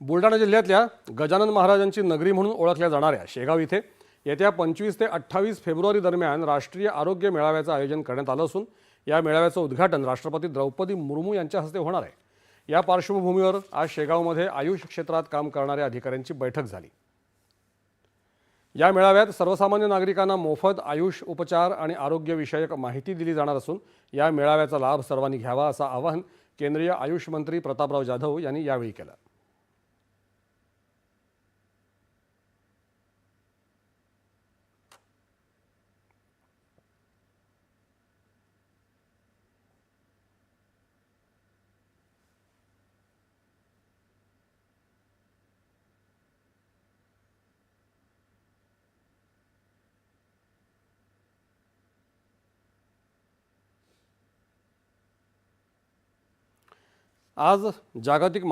बुलढाणा जिल्ह्यातल्या गजानन महाराजांची नगरी म्हणून ओळखल्या जाणाऱ्या शेगाव इथे येत्या 25 ते 28 फेब्रुवारी दरम्यान राष्ट्रीय आरोग्य मेळाव्याचं आयोजन करण्यात आलं असून या मेळाव्याचं उद्घाटन राष्ट्रपती द्रौपदी मुर्मू यांच्या हस्ते होणार आहे। या पार्श्वभूमीवर आज शेगावमध्ये आयुष क्षेत्रात काम करणाऱ्या अधिकाऱ्यांची बैठक झाली। या मेळाव्यात सर्वसामान्य नागरिकांना मोफत आयुष उपचार आणि आरोग्यविषयक माहिती दिली जाणार असून या मेळाव्याचा लाभ सर्वांनी घ्यावा असं आवाहन केंद्रीय आयुष मंत्री प्रतापराव जाधव यांनी यावेळी केलं। आज जागतिक